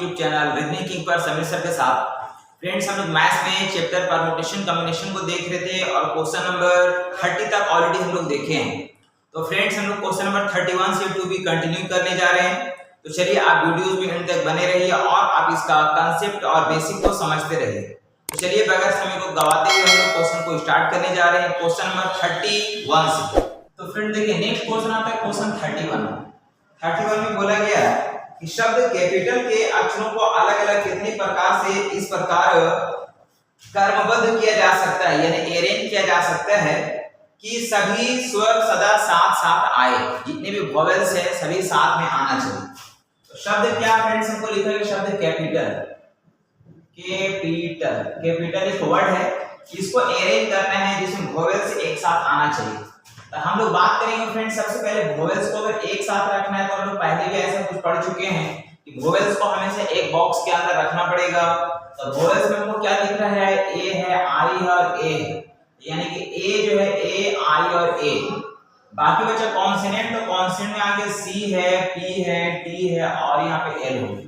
YouTube channel reasoning king पर Sameer sir के साथ। फ्रेंड्स, हम लोग मैथ्स में चैप्टर परम्यूटेशन कॉम्बिनेशन को देख रहे थे और क्वेश्चन नंबर 30 तक ऑलरेडी हम लोग देखे हैं। तो फ्रेंड्स, हम लोग क्वेश्चन नंबर 31 से टू भी कंटिन्यू करने जा रहे हैं। तो चलिए आप वीडियोस में एंड तक बने रहिए और आप इसका कांसेप्ट और बेसिक को समझते रहिए। तो चलिए बगैर समय को गवाते हुए हम लोग क्वेश्चन को स्टार्ट करने जा रहे हैं क्वेश्चन नंबर 31 से। तो फ्रेंड देखिए, नेक्स्ट क्वेश्चन आता है क्वेश्चन 31 में बोला गया है कि शब्द कैपिटल के अक्षरों को अलग अलग कितने प्रकार से इस प्रकार क्रमबद्ध किया जा सकता है, यानी अरेंज किया जा सकता है कि सभी स्वर सदा साथ साथ आए। जितने भी वोवेल्स है सभी साथ में आना चाहिए। तो शब्द क्या फ्रेंड्स, हमको लिखा है शब्द कैपिटल। कैपिटल एक वर्ड है, इसको अरेंज करना है जिसमें वोवेल्स एक साथ आना चाहिए। तो हम लोग बात करेंगे फ्रेंड्स, सबसे पहले वोवेल्स को अगर एक साथ रखना है तो हम लोग पहले भी ऐसा कुछ पढ़ चुके हैं कि वोवेल्स को हमेशा एक बॉक्स के अंदर रखना पड़ेगा। तो वोवेल्स में हमको क्या दिख रहा है, ए है, आई है और ए है, यानी कि ए जो है ए, आई और ए। बाकी बचा कॉन्सोनेंट, तो कॉन्सोनेंट में आगे सी है, पी है, टी है और यहाँ पे एल होगी।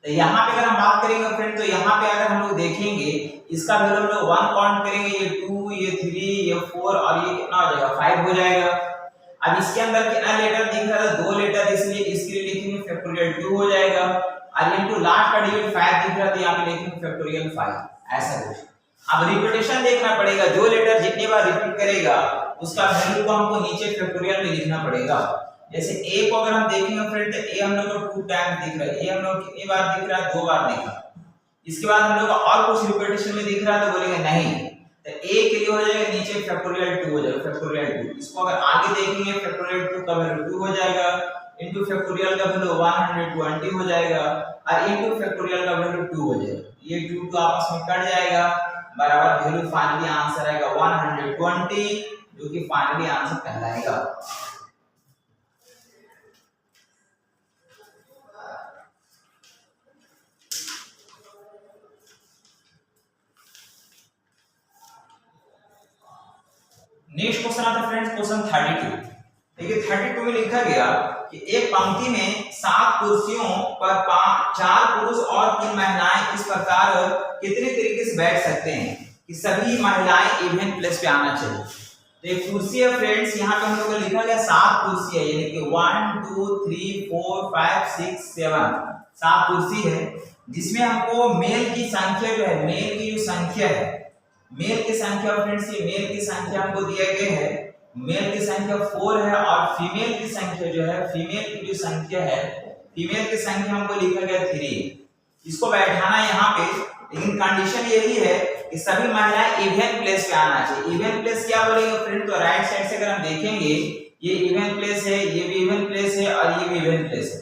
तो यहाँ पे अगर हम बात करेंगे फ्रेंड, तो यहाँ पे अगर हम लोग देखेंगे इसका वैल्यू हम लोग 1 काउंट करेंगे, ये 2, ये 3, ये 4 और ये कितना हो जाएगा 5 हो जाएगा। अब इसके अंदर कितना लेटर दिख रहा था, 2 लेटर, इसलिए इसके लिए लिखेंगे फैक्टोरियल 2 हो जाएगा। और इनटू लास्ट का डिजिट 5 दिख रहा था, यहाँ पे लिखेंगे फैक्टोरियल 5, ऐसा कुछ। अब रिपीटेशन देखना पड़ेगा, जो लेटर जितनी बार रिपीट करेगा उसका वैल्यू को हमको नीचे फैक्टोरियल में लिखना पड़ेगा। जैसे a को अगर हम देखेंगे फ्रेंड, तो a हम लोग को 2 टाइम दिख रहा है, a हम लोग कितनी बार दिख रहा है, 2 बार दिखा। इसके बाद हम लोग को और कुछ रिपीटेशन में दिख रहा है तो बोलेंगे नहीं, तो a के लिए हो जाएगा नीचे फैक्टोरियल 2 हो जाएगा, फैक्टोरियल 2। इसको अगर आगे देखेंगे फैक्टोरियल 2 का वैल्यू 2 हो जाएगा, इनटू फैक्टोरियल का वैल्यू 120 हो जाएगा और इनटू फैक्टोरियल का वैल्यू 2 हो जाएगा। ये 2 तो आपस में कट जाएगा, बराबर वैल्यू फाइनली आंसर आएगा 120, जो कि फाइनली आंसर कहलाएगा। नेक्स्ट क्वेश्चन आता है फ्रेंड्स क्वेश्चन 32। देखिए 32 में लिखा गया कि एक पंक्ति में 7 कुर्सियों पर 4 पुरुष और 3 महिलाएं इस प्रकार कितने तरीके से बैठ सकते हैं कि सभी महिलाएं इवन प्लेस पे आना चाहिए। तो एक कुर्सी है फ्रेंड्स, यहाँ पे हम लोग को लिखा गया 7 कुर्सी है, यानी कि 1 2 3 4 5 6 7 7 कुर्सी है, जिसमें हमको मेल की संख्या जो है, मेल की जो संख्या है, मेल की संख्या फ्रेंड्स, ये मेल की संख्या हमको दिया गया है, मेल की संख्या 4 है और फीमेल की संख्या जो है, फीमेल की जो संख्या है, फीमेल की संख्या हमको लिखा गया 3। इसको बैठाना है यहाँ पे, लेकिन कंडीशन यही है कि सभी महिलाएं इवन प्लेस पे आना चाहिए। इवन प्लेस क्या बोलेंगे फ्रेंड, तो राइट साइड से अगर हम देखेंगे ये इवन प्लेस है, ये भी इवन प्लेस है और ये भी इवन प्लेस है।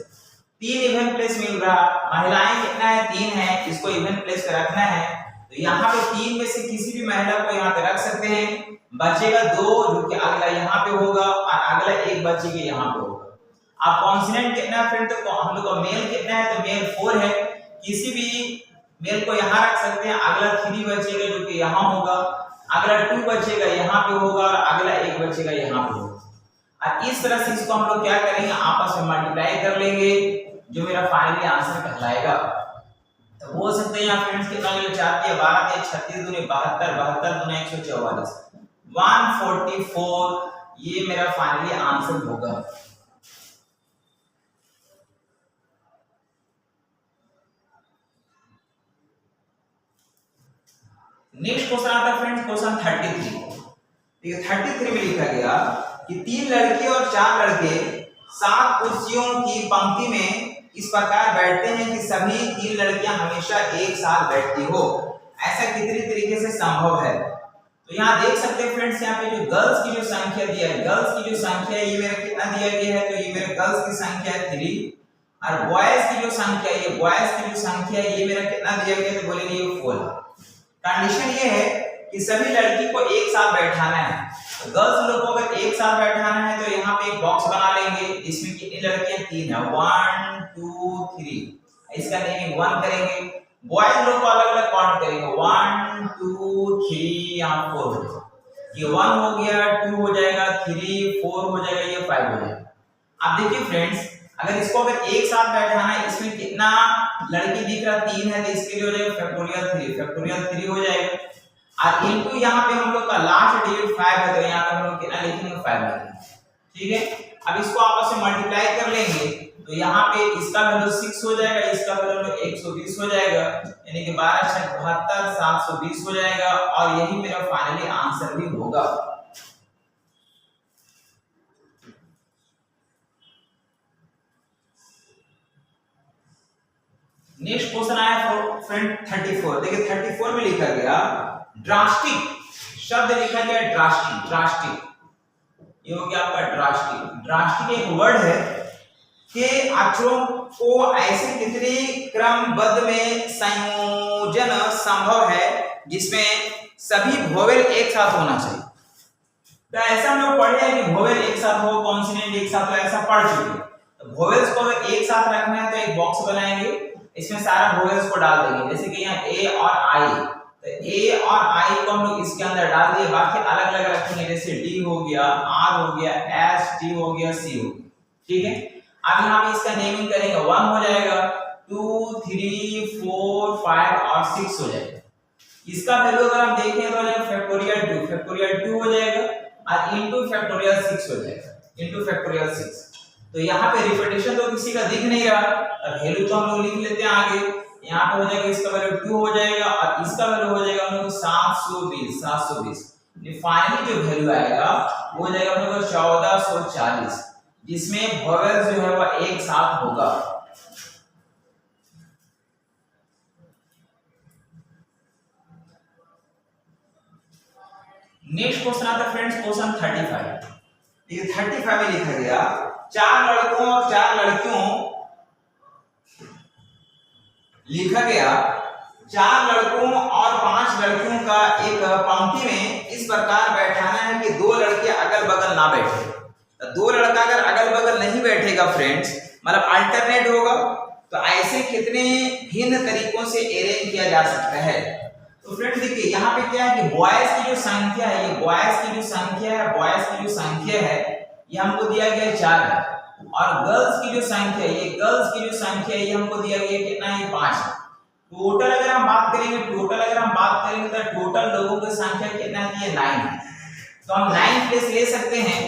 3 इवन प्लेस मिल रहा, महिलाएं कितना है 3 है, इसको इवन प्लेस पे रखना है। तो यहाँ पे 3 में से किसी भी महिला को यहाँ पे रख सकते हैं, बचेगा 2 जो कि अगला यहाँ पे होगा और अगला एक बचेगा यहाँ पे होगा। अब कॉन्सोनेंट कितना है फ्रेंड, तो हम लोग का मेल कितना है, तो मेल 4 है, किसी भी मेल को यहाँ रख सकते हैं। अगला 3 बचेगा जो कि यहाँ होगा, अगला 2 बचेगा यहाँ पे होगा और अगला 1 बचेगा यहाँ पे होगा। और इस तरह से इसको हम लोग क्या करेंगे, आपस में मल्टीप्लाई कर लेंगे, जो मेरा फाइनली आंसर कहलाएगा। तो हो सकते हैं यहाँ फ्रेंड्स कितना ले 4 दिया 12 दिया 36 दूनी 72, 72 दूनी 144, 144 ये मेरा फाइनली आंसर होगा। नेक्स्ट क्वेश्चन आता है फ्रेंड्स क्वेश्चन 33। देखिए 33 में लिखा गया कि 3 लड़के और 4 लड़के 7 कुर्सियों की पंक्ति में इस प्रकार बैठते हैं कि सभी 3 लड़कियां हमेशा एक साथ बैठती हो। ऐसा कितने तरीके से संभव है। तो यहाँ देख सकते हैं फ्रेंड्स, यहाँ पे जो गर्ल्स की जो संख्या दिया है, गर्ल्स की जो संख्या है ये मेरा कितना दिया गया है, तो ये मेरे गर्ल्स की संख्या है 3 और बॉयज की जो संख्या है, ये बॉयज की जो संख्या है ये मेरा कितना दिया गया है, तो बोलेंगे ये 4। कंडीशन ये है कि सभी लड़की को एक साथ बैठाना है। तो गर्ल्स लोग को अगर एक साथ बैठाना है तो यहाँ पे एक बॉक्स बना लेंगे, इसमें कितनी लड़कियां 3 है, 1 2 3, इसका नेमिंग 1 करेंगे। बॉयज लोग को अलग अलग काउंट करेंगे, 1 2 3 यहाँ 4 हो जाएगा, ये 1 हो गया, 2 हो जाएगा, 3 4 हो जाएगा, ये 5 हो जाएगा। अब देखिए फ्रेंड्स, अगर इसको अगर एक साथ बैठाना है, इसमें कितना लड़की दिख रहा 3 है, तो इसके लिए हो जाएगा फैक्टोरियल 3 हो जाएगा। और इनटू यहाँ पे हम लोग का लास्ट डिजिट 5 है, तो यहाँ पे हम लोग कितना लिखेंगे 5 लिखेंगे। ठीक है, अब इसको आपस में मल्टीप्लाई कर लेंगे तो यहाँ पे इसका वैल्यू 6 हो जाएगा, इसका वैल्यू 120 हो जाएगा, यानी कि 12 6 72 720 हो जाएगा, और यही मेरा फाइनली आंसर भी होगा। नेक्स्ट क्वेश्चन आया फ्रेंड 34। देखिए 34 में लिखा गया ड्रास्टिक, शब्द लिखा गया ड्रास्टिक, ये हो गया आपका ड्रास्टिक एक वर्ड है कि अक्षरों को ऐसे कितने क्रमबद्ध में संयोजन संभव है जिसमें सभी वोवेल एक साथ होना चाहिए। तो ऐसा हम लोग पढ़े हैं कि वोवेल एक साथ हो, कॉन्सोनेंट एक साथ हो, ऐसा पढ़ चुके हैं। तो वोवेल्स को अगर एक साथ रखना है तो एक बॉक्स बनाएंगे, इसमें सारा वोवेल्स को डाल देंगे, जैसे कि यहाँ ए और आई, तो ए और आई को हम लोग इसके अंदर डाल दिए, बाकी अलग अलग रखेंगे, जैसे डी हो गया, आर हो गया, एस, टी हो गया, सी हो गया। ठीक है, अब यहाँ पे इसका नेमिंग करेंगे, 1 हो जाएगा, 2 3 4 5 और 6 हो जाएगा। इसका वैल्यू अगर हम देखें तो हो जाएगा फैक्टोरियल 2 हो जाएगा, और इनटू फैक्टोरियल 6 हो जाएगा, इनटू फैक्टोरियल 6। तो यहाँ पे रिपीटेशन तो किसी का दिख नहीं रहा, अब वैल्यू तो हम लोग लिख लेते हैं आगे। यहाँ पे हो जाएगा इसका वैल्यू 2 हो जाएगा, और इसका वैल्यू हो जाएगा हम लोग 720। फाइनली जो वैल्यू आएगा वो हो जाएगा हम लोग 1440, जिसमें वोवेल जो है वह एक साथ होगा। नेक्स्ट क्वेश्चन आता है फ्रेंड्स क्वेश्चन 35। ये 35 में लिखा गया 4 लड़कों और 4 लड़कियों, लिखा गया 4 लड़कों और 5 लड़कियों का एक पंक्ति में इस प्रकार बैठाना है कि 2 लड़के अगल बगल ना बैठे। तो 2 लड़का अगर अगल बगल नहीं बैठेगा फ्रेंड्स, मतलब अल्टरनेट होगा, तो ऐसे कितने भिन्न तरीकों से अरेंज किया जा सकता है। तो फ्रेंड्स देखिए यहाँ पे क्या है कि बॉयज की जो संख्या है, ये बॉयज की जो संख्या है ये हमको दिया गया है 4 है, और गर्ल्स की जो संख्या है, ये हमको दिया गया है कितना है 5 है। टोटल अगर हम बात करेंगे तो टोटल लोगों की संख्या कितना है 9 है। तो हम 9 प्लेस ले सकते हैं,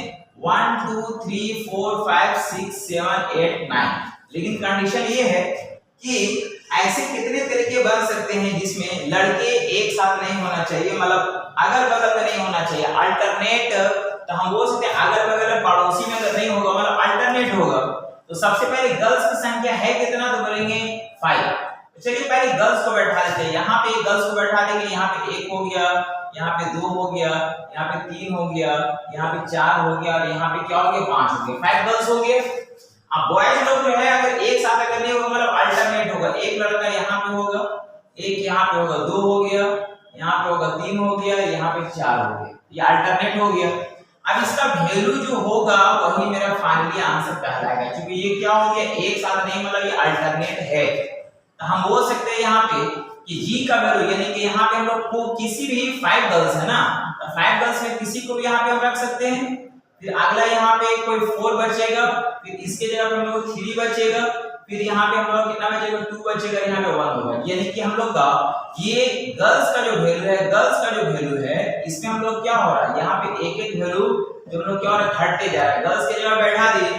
1 2 3 4 5 6 7 8 9। लेकिन कंडीशन ये है कि ऐसे कितने तरीके बन सकते हैं जिसमें लड़के एक साथ नहीं होना चाहिए, मतलब अगल बगल में नहीं होना चाहिए, अल्टरनेट। तो हम बोल सकते हैं अगल बगल में पड़ोसी में अगर नहीं होगा, मतलब अल्टरनेट होगा। तो सबसे पहले गर्ल्स की संख्या है कितना, तो बोलेंगे 5। चलिए पहले गर्ल्स को बैठा देते हैं, यहाँ पे गर्ल्स को बैठा देंगे, यहाँ पे 1 हो गया, यहाँ पे 2 हो गया, यहाँ पे 3 हो गया, यहाँ पे 4 हो गया, और यहाँ पे क्या हो गया 5 हो गया, 5 गर्ल्स हो गए। अब बॉयज लोग जो है अगर एक साथ अगर नहीं होगा, मतलब अल्टरनेट होगा, एक लड़का यहाँ पे होगा, एक यहाँ पे होगा, 2 हो गया, यहाँ पे होगा 3 हो गया, यहाँ पे 4 हो गया, ये अल्टरनेट हो गया। अब इसका वैल्यू जो होगा वही मेरा फाइनली आंसर कहलाएगा, क्योंकि ये क्या हो गया एक साथ नहीं, मतलब ये अल्टरनेट है। तो हम बोल सकते हैं यहाँ पे कि जी का वैल्यू, यानी कि यहाँ पे हम लोग को किसी भी 5 गर्ल्स है ना, तो 5 गर्ल्स में किसी को भी यहाँ पे हम रख सकते हैं। फिर अगला यहाँ पे कोई 4 बचेगा, फिर इसके जगह पे हम लोग 3 बचेगा, फिर यहाँ पे हम लोग कितना बचेगा 2 बचेगा, यहाँ पे 1 होगा। यानी कि हम लोग का ये गर्ल्स का जो वैल्यू है इसमें हम लोग क्या हो रहा है, यहाँ पे एक वैल्यू जो हम लोग क्या हो रहा है घटते जा रहा है। गर्ल्स के जगह बैठा दिए,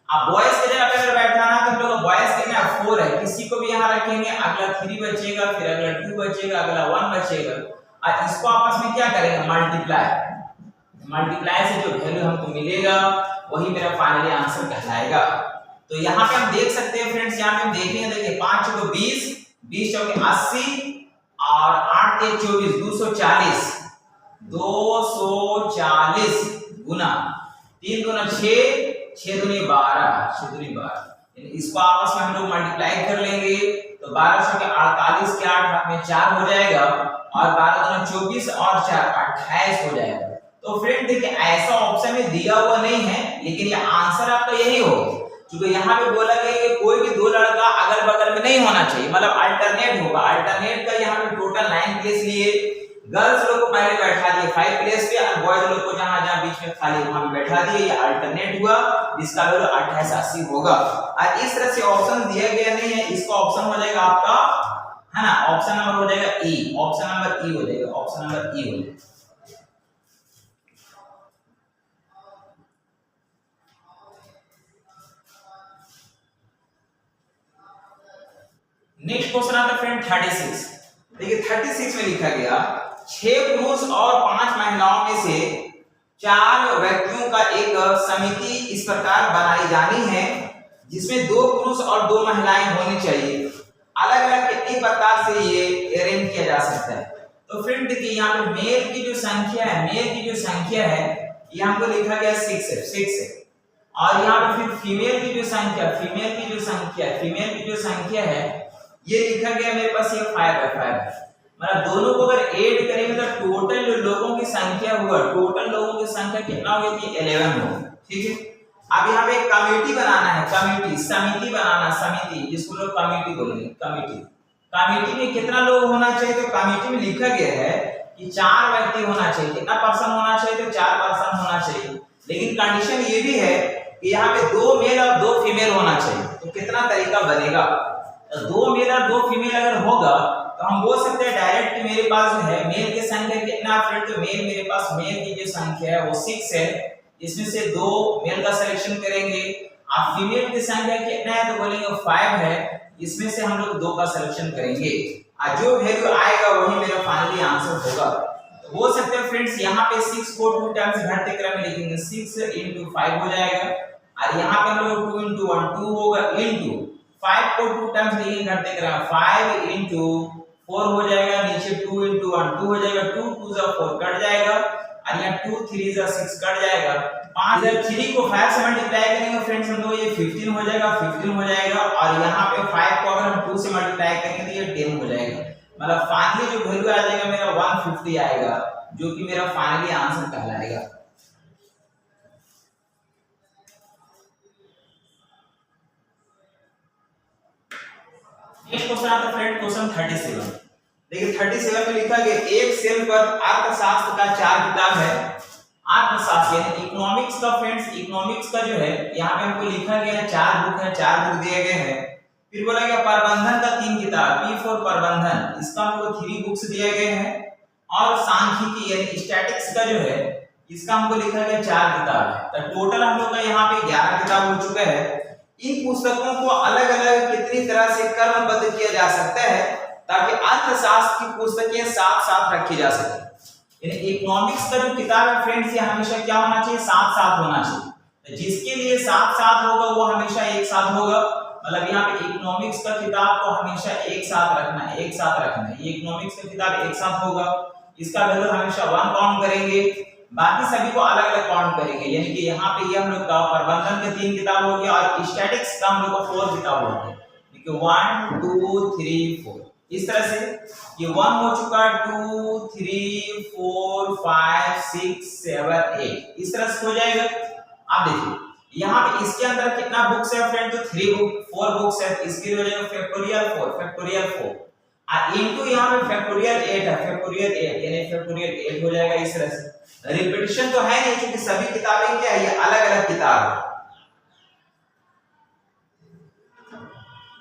अब बॉयज के जगह पे अगर बैठाना तो हम लोग बॉयज के जगह 4 है, किसी को भी यहाँ रखेंगे, अगला 3 बचेगा, फिर अगला 2 बचेगा, अगला 1 बचेगा, और इसको आपस में क्या करेंगे मल्टीप्लाई से जो वैल्यू हमको मिलेगा वही मेरा फाइनली आंसर कहलाएगा। तो यहाँ पे हम देख सकते हैं फ्रेंड्स, यहाँ पे हम देखेंगे, देखिए 5 को 20, 20 चौके 80, और 8 के 24, 240, 240 गुना 3 गुना 6, 6 दूनी 12, इसको आपस में हम लोग मल्टीप्लाई कर लेंगे तो 12 के 48 के 8 हाथ में 4 हो जाएगा, और 12 दूना 24 और 4 28 हो जाएगा। तो फ्रेंड देखिए ऐसा ऑप्शन में दिया हुआ नहीं है, लेकिन ये आंसर आपका यही होगा, क्योंकि यहाँ पे बोला गया कि कोई भी 2 लड़का अगल बगल में नहीं होना चाहिए, मतलब अल्टरनेट होगा। अल्टरनेट का यहाँ पे टोटल 9 प्लेस लिए, गर्ल्स लोग को पहले बैठा दिए 5 प्लेस पे और बॉयज लोग को जहां जहां बीच में खाली वहां पे बैठा दिए, ये अल्टरनेट हुआ जिसका वैल्यू 2880 होगा। और इस तरह से ऑप्शन दिया गया नहीं है, इसका ऑप्शन हो जाएगा आपका, है ना, ऑप्शन नंबर हो जाएगा ई, ऑप्शन नंबर ई हो जाएगा, ऑप्शन नंबर ई हो जाएगा। नेक्स्ट क्वेश्चन आता है फ्रेंड 36। देखिए 36 में लिखा गया 6 पुरुष और 5 महिलाओं में से 4 व्यक्तियों का एक समिति इस प्रकार बनाई जानी है जिसमें 2 पुरुष और 2 महिलाएं होनी चाहिए। अलग अलग कितनी प्रकार से ये अरेंज किया जा सकता है। तो फ्रेंड देखिए यहाँ पे मेल की जो संख्या है, मेल की जो संख्या है यहाँ पे लिखा गया 6 है, और यहाँ पे फिर फीमेल की जो संख्या, फीमेल की जो संख्या है ये लिखा गया मेरे पास ये 5 है। मतलब दोनों को अगर ऐड करेंगे तो टोटल लोगों की संख्या हुआ, टोटल लोगों की संख्या कितना होगी, 11 होगी। ठीक है, अब यहाँ पे एक कमेटी बनाना है, कमेटी, समिति बनाना, समिति जिसको लोग कमेटी बोलेंगे, कमेटी। कमेटी में कितना लोग होना चाहिए, तो कमेटी में लिखा गया है कि 4 व्यक्ति होना चाहिए। कितना पर्सन होना चाहिए, तो 4 पर्सन होना चाहिए। लेकिन कंडीशन ये भी है कि यहाँ पे 2 मेल और 2 फीमेल होना चाहिए। तो कितना तरीका बनेगा, 2 मेल और 2 फीमेल अगर होगा तो हम बोल सकते हैं डायरेक्ट मेरे पास जो है मेल की संख्या कितना फ्रेंड, तो मेल मेरे पास मेल की जो संख्या है वो 6 है, इसमें से 2 मेल का सिलेक्शन करेंगे। आप फीमेल की संख्या कितना है, तो बोलेंगे 5 है, इसमें से हम लोग 2 का सिलेक्शन करेंगे और जो वैल्यू आएगा वही मेरा फाइनली आंसर होगा। तो बोल सकते हैं फ्रेंड्स यहाँ पे 6 को 2 टाइम्स घटते क्रम में लिखेंगे, 6 × 5 हो जाएगा, और यहाँ पे हम लोग 2 × 1 2 होगा, इनटू 5 को 2 टाइम्स लिखेंगे घटते क्रम, 5 × 4 हो जाएगा, नीचे 2 × 1 2 हो जाएगा, 2 2 जा 4 कट जाएगा, और यहाँ 2 3 जा 6 कट जाएगा। 5 जब 3 को 5 से मल्टीप्लाई करेंगे फ्रेंड्स हम लोग ये 15 हो जाएगा, 15 हो जाएगा, और यहाँ पे 5 को अगर हम 2 से मल्टीप्लाई करेंगे तो ये 10 हो जाएगा। मतलब फाइनली जो वैल्यू आ जाएगा मेरा 150 आएगा, जो कि मेरा फाइनली आंसर कहलाएगा। नेक्स्ट क्वेश्चन आता है फ्रेंड क्वेश्चन 37। देखिए 37 में लिखा गया एक सेल पर अर्थशास्त्र का 4 किताब है। अर्थशास्त्र यानी इकोनॉमिक्स का फ्रेंड्स, इकोनॉमिक्स का जो है यहाँ पे हमको लिखा गया है 4 बुक है, 4 बुक दिए गए हैं। फिर बोला गया प्रबंधन का 3 किताब, P फॉर प्रबंधन, इसका हमको 3 बुक्स दिए गए हैं, और सांख्यिकी यानी स्टैटिक्स का जो है इसका हमको लिखा गया 4 किताब है। तो टोटल हम लोग का यहाँ पे 11 किताब हो चुका है। इन पुस्तकों को अलग अलग कितनी तरह से क्रमबद्ध किया जा सकता है ताकि अर्थशास्त्र की पुस्तकें साथ साथ रखी जा सके। यानी इकोनॉमिक्स का जो किताब है फ्रेंड्स ये हमेशा क्या होना चाहिए, साथ साथ होना चाहिए। जिसके लिए साथ साथ होगा वो हमेशा एक साथ होगा। मतलब यहाँ पे इकोनॉमिक्स का किताब को हमेशा एक साथ रखना है, एक साथ रखना है। ये इकोनॉमिक्स का किताब एक साथ होगा, इसका वैल्यू हमेशा 1 काउंट करेंगे, बाकी सभी को अलग अलग काउंट करेंगे। यानी कि यहाँ पे ये हम लोग का प्रबंधन के 3 किताब हो गया, और स्टैटिक्स का हम लोग का 4 किताब हो गया। देखिए 1 2 3 4 इस तरह से ये 1 हो चुका, 2 3 4 5 6 7 8 इस तरह से हो जाएगा। अब देखिए यहाँ पे इसके अंदर कितना बुक्स है फ्रेंड, तो 3 बुक 4 बुक्स है, इसके लिए हो जाएगा फैक्टोरियल 4 और इनटू यहाँ पे फैक्टोरियल 8 है, फैक्टोरियल 8 यानी फैक्टोरियल 8 हो जाएगा। इस तरह से रिपीटिशन तो है नहीं क्योंकि सभी किताबें क्या है, ये अलग अलग किताब है।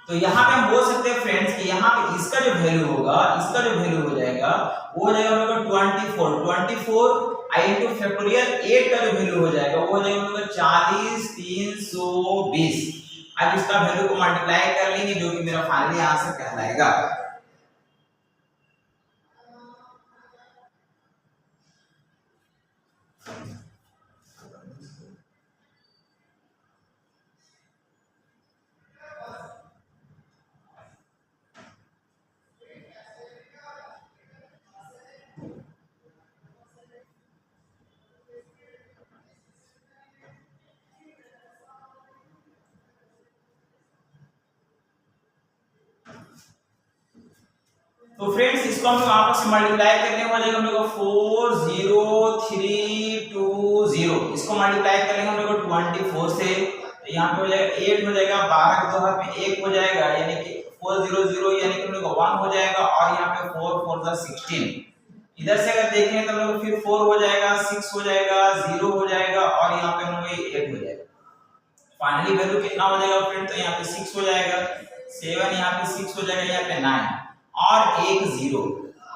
तो यहाँ पे हम बोल सकते हैं फ्रेंड्स कि यहाँ पे इसका जो वैल्यू होगा, इसका जो वैल्यू हो जाएगा वो हो जाएगा 24 इनटू फैक्टोरियल 8 का जो वैल्यू हो जाएगा वो हो जाएगा 40 320। अब इसका वैल्यू को मल्टीप्लाई कर लेंगे जो कि मेरा फाइनली आंसर कहलाएगा। तो फ्रेंड्स इसको हम लोग आपस में मल्टीप्लाई करने वाले हम लोग 40320 इसको मल्टीप्लाई करेंगे हम लोग 24 से, तो यहाँ पे हो जाएगा 8 हो जाएगा, 12 के 2 हाथ में 1 हो जाएगा यानी कि 400 यानी कि हम लोग 1 हो जाएगा, और यहाँ पे 4 4 16 इधर से अगर देखें तो हम लोग फिर 4 हो जाएगा, 6 हो जाएगा, 0 हो जाएगा और यहाँ पे हम लोग 8 हो जाएगा। फाइनली वैल्यू कितना हो जाएगा फ्रेंड? तो यहाँ पे 6 हो जाएगा, 7 यहाँ पे 6 हो जाएगा, यहाँ पे 9 और एक 0,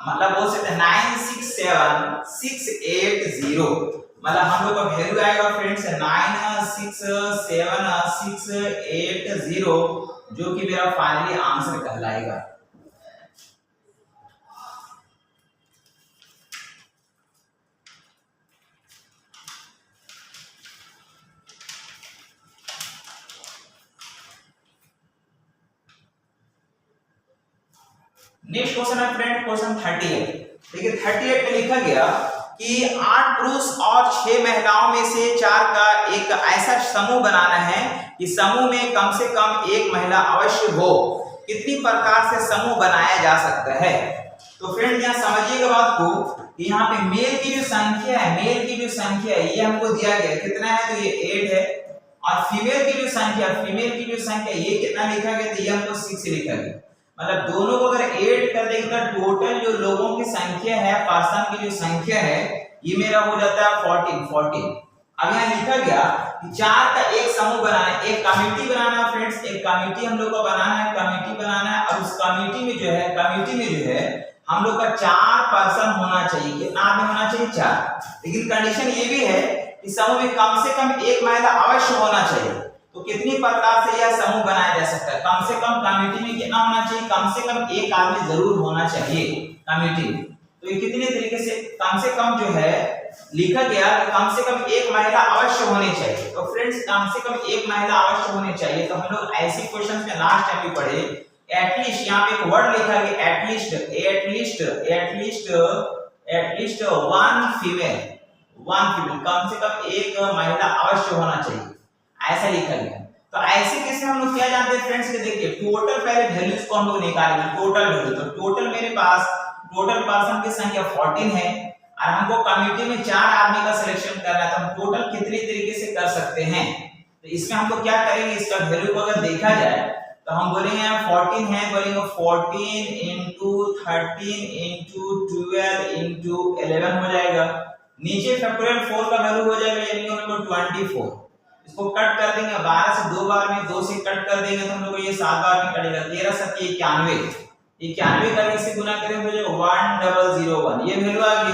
मतलब बोल सकते हैं 967680, मतलब हम लोग का वैल्यू आएगा फ्रेंड्स 967680, जो कि मेरा फाइनली आंसर कहलाएगा। नेक्स्ट क्वेश्चन है फ्रेंड, क्वेश्चन 38। देखिए 38 में लिखा गया कि 8 पुरुष और 6 महिलाओं में से 4 का एक ऐसा समूह बनाना है कि समूह में कम से कम एक महिला अवश्य हो। कितनी प्रकार से समूह बनाया जा सकता है? तो फ्रेंड यहाँ समझिएगा बात को कि यहाँ पे मेल की जो संख्या है, मेल की जो संख्या है ये हमको दिया गया कितना है, तो ये 8 है, और फीमेल की जो संख्या, फीमेल की जो संख्या ये कितना लिखा गया, तो ये हमको 6 लिखा गया। मतलब दोनों को अगर ऐड कर देंगे तो टोटल जो लोगों की संख्या है, पर्सन की जो संख्या है, ये मेरा हो जाता है 14। अब यहाँ लिखा गया कि 4 का एक समूह बनाना है, एक कमेटी बनाना है फ्रेंड्स, एक कमेटी हम लोग को बनाना है, कमेटी बनाना है, और उस कमेटी में जो है हम लोग का 4 पर्सन होना चाहिए। कितना आदमी होना चाहिए? 4। लेकिन कंडीशन ये भी है कि समूह में कम से कम एक महिला अवश्य होना चाहिए। तो कितनी प्रकार से यह समूह बनाया जा सकता है? कम से कम कमेटी में कितना होना चाहिए? कम से कम एक आदमी जरूर होना चाहिए कमेटी में। तो ये कितने तरीके से कम जो है लिखा गया कि कम से कम एक महिला अवश्य होनी चाहिए। तो फ्रेंड्स कम से कम एक महिला अवश्य होनी चाहिए। तो हम लोग ऐसे क्वेश्चंस में लास्ट टाइम भी पढ़े, एटलीस्ट, यहाँ पे एक वर्ड लिखा गया एटलीस्ट वन फीमेल, कम से कम एक महिला अवश्य होना चाहिए, ऐसा लिखा गया। तो ऐसे केस में हम लोग क्या जानते हैं फ्रेंड्स, कि देखिए टोटल पहले वैल्यूज को हम लोग निकालेंगे, टोटल वैल्यू। तो टोटल मेरे पास टोटल पर्सन की संख्या 14 है और हमको कमेटी में 4 आदमी का सिलेक्शन करना है। तो हम टोटल कितने तरीके से कर सकते हैं? तो इसमें हम लोग क्या करेंगे, इसका वैल्यू को अगर देखा जाए तो हम बोलेंगे 14 है, बोलेंगे 14 into 13 into 12 into 11 हो जाएगा। नीचे फैक्टोरियल 4 का वैल्यू हो जाएगा, यानी हम लोग 24। इसको कट कर देंगे 12 से 2 बार में, 2 से कट कर देंगे तो हम लोग को ये 7 बार में कटेगा, 13 7 91, 91 का इसे गुना करें तो जो 1001, ये वैल्यू आ गई।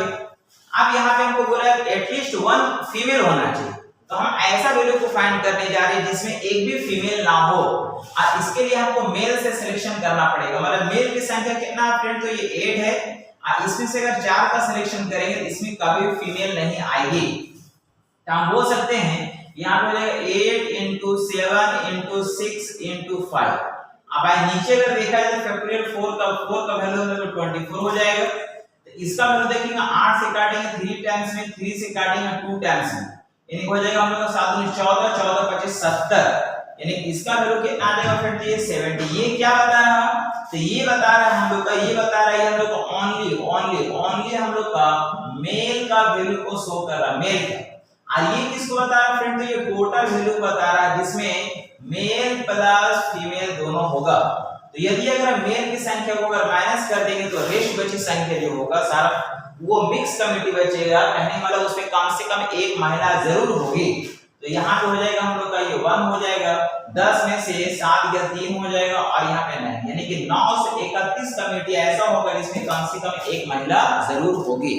अब यहाँ पे हमको बोला है एटलीस्ट 1 फीमेल होना चाहिए। तो हम ऐसा वैल्यू को फाइंड करने जा रहे हैं जिसमें एक भी फीमेल ना हो, और इसके लिए हमको मेल से सिलेक्शन करना पड़ेगा। मतलब मेल की संख्या कितना है फ्रेंड, तो ये 8 है, और इसमें से अगर 4 का सिलेक्शन करेंगे तो इसमें कभी फीमेल नहीं आएगी। तो हम बोल सकते हैं यहाँ पे हो जाएगा 8 into 7 into 6 into 5। अब आए नीचे अगर देखा जाए तो फैक्टोरियल 4 का वैल्यू हम लोग 24 हो जाएगा। तो इसका वैल्यू देखेंगे 8 से काटेंगे 3 टाइम्स में, 3 से काटेंगे 2 टाइम्स में, यानी हो जाएगा हम लोग का 7 19 14 14 25 70, यानी इसका वैल्यू कितना आ जाएगा फ्रेंड, ये 70। ये क्या बता रहा है, तो ये बता रहा है हम लोग का, ये बता रहा है हम लोग को ओनली हम लोग का मेल का वैल्यू को शो कर रहा है, मेल का। और ये किसको बता रहा है फ्रेंड, तो ये टोटल वैल्यू बता रहा है जिसमें मेल प्लस फीमेल दोनों होगा। तो यदि अगर मेल की संख्या को अगर माइनस कर देंगे तो रेस्ट बची संख्या जो होगा सारा वो मिक्स कमेटी बचेगा, कहने वाला उसमें कम से कम एक महिला जरूर होगी। तो यहाँ पे हो जाएगा हम लोग का ये 1 हो जाएगा, 10 में से 7 या 3 हो जाएगा, और यहाँ पे 9, यानी कि 9 से 31 कमेटी ऐसा होगा जिसमें कम से कम एक महिला जरूर होगी।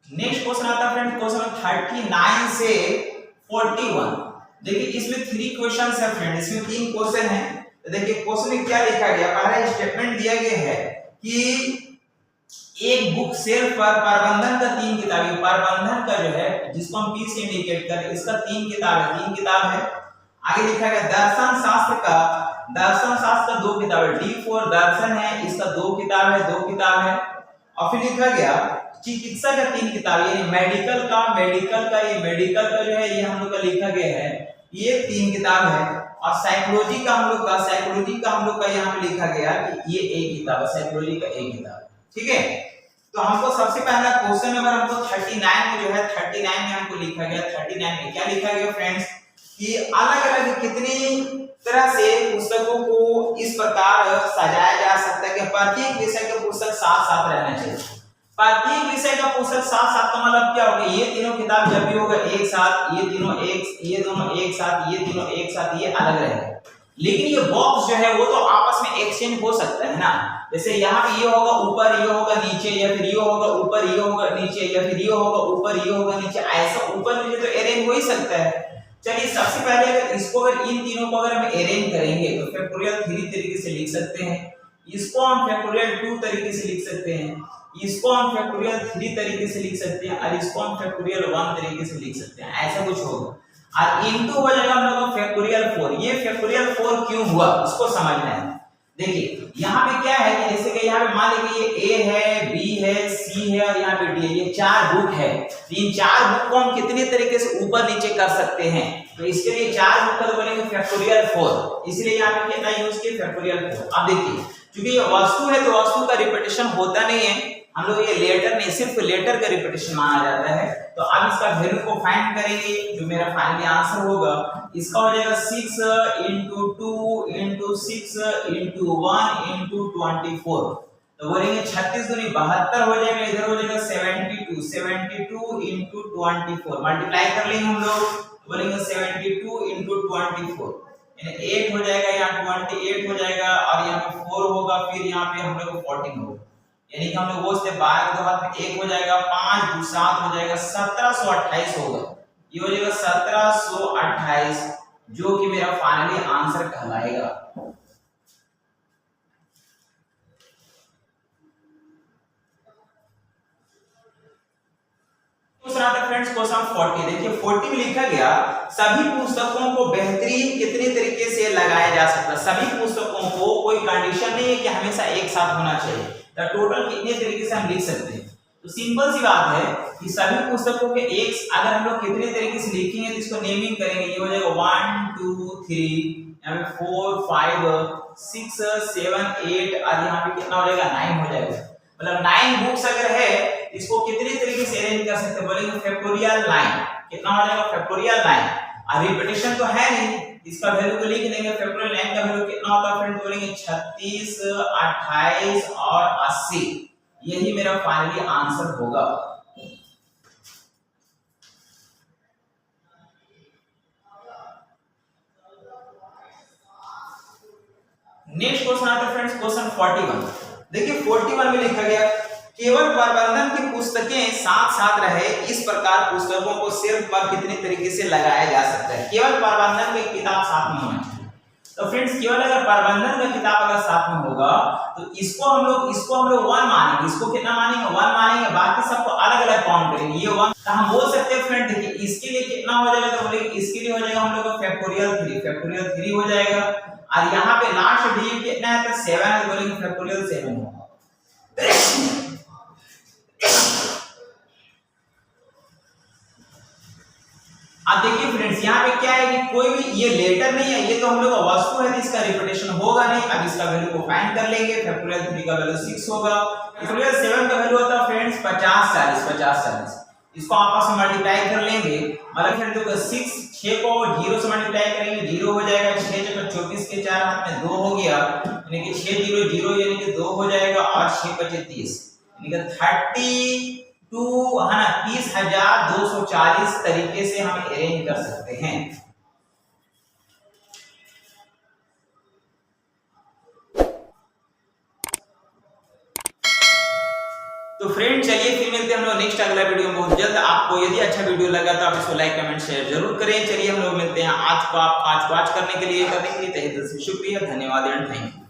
नेक्स्ट क्वेश्चन आता है फ्रेंड, क्वेश्चन 39 से 41। देखिए इसमें 3 क्वेश्चंस है फ्रेंड, इसमें 3 क्वेश्चन है। तो देखिए क्वेश्चन में क्या लिखा गया, पहला स्टेटमेंट दिया गया है कि एक बुक सेल्फ पर प्रबंधन का 3 किताबें, प्रबंधन का जो है जिसको हम पी से इंडिकेट करें, इसका 3 किताब है। आगे लिखा गया दर्शन शास्त्र का 2 किताब है, D4 दर्शन है, इसका 2 किताब है। और फिर लिखा गया चिकित्सा का 3 किताब, यानी मेडिकल का जो है ये हम लोग का लिखा गया है, ये 3 किताब है। और साइकोलॉजी का हम लोग का यहाँ पे लिखा गया कि ये 1 किताब है, साइकोलॉजी का 1 किताब, ठीक है। तो हमको सबसे पहला क्वेश्चन नंबर हमको 39 में जो है 39 में हमको लिखा गया, 39 में क्या लिखा गया फ्रेंड्स, कि अलग अलग कितनी तरह से पुस्तकों को इस प्रकार सजाया जा सकता है कि प्रत्येक विषय के पुस्तक साथ साथ रहना चाहिए। प्रत्येक विषय का पुस्तक साथ साथ का मतलब क्या होगा, ये तीनों किताब जब भी होगा एक साथ, ये दोनों एक साथ, ये तीनों एक साथ, ये अलग रहेगा। लेकिन ये बॉक्स जो है वो तो आपस में एक्सचेंज हो सकता है ना, जैसे यहाँ पे ये होगा ऊपर, ये होगा नीचे, या फिर ये होगा ऊपर, ये होगा नीचे, या फिर ये होगा ऊपर, ये होगा नीचे, ऐसा ऊपर नीचे तो अरेंज हो ही सकता है। चलिए सबसे पहले अगर इसको अगर इन तीनों को अगर हम अरेंज करेंगे तो फैक्टोरियल 3 तरीके से लिख सकते हैं, इसको हम फैक्टोरियल 2 तरीके से लिख सकते हैं, इसको हम फैक्टोरियल 3 तरीके से लिख सकते हैं और इसको हम फैक्टोरियल 1 तरीके से लिख सकते हैं, ऐसा कुछ होगा। और इनटू हो जाएगा हम लोग फैक्टोरियल 4। ये फैक्टोरियल 4 क्यों हुआ इसको समझना है। देखिए यहाँ पे क्या है कि जैसे कि यहाँ पे मान लीजिए ये A है, B है, C है और यहाँ पे D है, ये 4 बुक है। इन 4 बुक को हम कितने तरीके से ऊपर नीचे कर सकते हैं, तो इसके लिए 4 बुक का बोलेंगे फैक्टोरियल 4, इसलिए यहाँ पे कितना यूज किया फैक्टोरियल 4। अब देखिए क्योंकि ये वस्तु है तो वस्तु का रिपीटेशन होता नहीं है, हम लोग ये लेटर नहीं सिर्फ लेटर का रिपीटेशन माना जाता है। तो अब इसका वैल्यू को फाइंड करेंगे, जो मेरा फाइनली आंसर होगा इसका हो जाएगा 6 into 2 into 6 into 1 into 24। तो बोलेंगे 36 दूनी 72 हो जाएगा, इधर हो जाएगा 72 into 24 मल्टीप्लाई कर लेंगे हम लोग, बोलेंगे 72 into 24 यानी 8 हो जाएगा, यहाँ 28 हो जाएगा और यहाँ पे 4 होगा, फिर यहाँ पे हम लोग 14 होगा, यानी कि हम लोग वो से 12 के बाद में 1 हो जाएगा, 5 2 7 हो जाएगा, 1728 होगा। ये हो जाएगा 1728 जो कि मेरा फाइनली आंसर कहलाएगा। दूसरा था फ्रेंड्स क्वेश्चन 40। देखिए 40 में लिखा गया सभी पुस्तकों को बेहतरीन कितने तरीके से लगाया जा सकता है। सभी पुस्तकों को कोई कंडीशन नहीं है कि हमेशा एक साथ होना चाहिए, तो टोटल कितने तरीके से हम लिख सकते हैं। तो सिंपल सी बात है कि सभी पुस्तकों के एक अगर हम लोग कितने तरीके से लिखेंगे तो इसको नेमिंग करेंगे, ये हो जाएगा 1 2 3 यहाँ पे 4 5 6 7 8 और यहाँ पे कितना हो जाएगा 9 हो जाएगा। मतलब 9 बुक्स अगर है इसको कितने तरीके से अरेंज कर सकते हैं, बोलेंगे फैक्टोरियल 9। कितना हो जाएगा फैक्टोरियल 9। और रिपीटेशन तो है नहीं, इसका वैल्यू को लिख देंगे। फैक्टोरियल 9 का वैल्यू कितना होता है फ्रेंड्स, बोलेंगे 36 28 और 80। यही मेरा फाइनली आंसर होगा। नेक्स्ट क्वेश्चन आता है फ्रेंड्स क्वेश्चन 41। देखिए 41 में लिखा गया केवल प्रबंधन की पुस्तकें साथ साथ रहे इस प्रकार पुस्तकों को सिर्फ पर कितने तरीके से लगाया जा सकता है। केवल प्रबंधन की किताब साथ में होना चाहिए। तो फ्रेंड्स केवल अगर प्रबंधन का किताब अगर साथ में होगा तो इसको हम लोग 1 मानेंगे। इसको कितना मानेंगे 1 मानेंगे, बाकी सबको अलग अलग काउंट करेंगे। ये 1 तो हम बोल सकते हैं फ्रेंड देखिए इसके लिए कितना हो जाएगा, तो बोलेंगे इसके लिए हो जाएगा हम लोग का फैक्टोरियल 3 हो जाएगा। और यहाँ पे लास्ट डिजिट कितना है तो 7 है, बोलेंगे फैक्टोरियल 7 होगा। अब देखिए फ्रेंड्स यहाँ पे क्या है कि कोई भी ये लेटर नहीं है, ये तो हम लोग का वस्तु है, इसका रिपीटेशन होगा नहीं। अब इसका वैल्यू को फाइंड कर लेंगे। फैक्टोरियल 3 का वैल्यू 6 होगा, फैक्टोरियल 7 का वैल्यू होता है फ्रेंड्स 50 40। इसको आपस में मल्टीप्लाई कर लेंगे, मतलब फ्रेंड्स देखो 6 को 0 से मल्टीप्लाई करेंगे 0 हो जाएगा, 6 × 24 के 4 हाथ में 2 हो गया, यानी कि 6 0 0 यानी कि 2 हो जाएगा और 6 × 30 यानी कि 32 है ना 30,240 तरीके से हम अरेंज कर सकते हैं। तो फ्रेंड चलिए फिर मिलते हैं हम लोग नेक्स्ट अगला वीडियो में बहुत जल्द। आपको यदि अच्छा वीडियो लगा तो आप इसको लाइक कमेंट शेयर जरूर करें। चलिए हम लोग मिलते हैं। आज को आप वॉच करने के लिए तहे दिल से शुक्रिया, धन्यवाद एंड थैंक यू।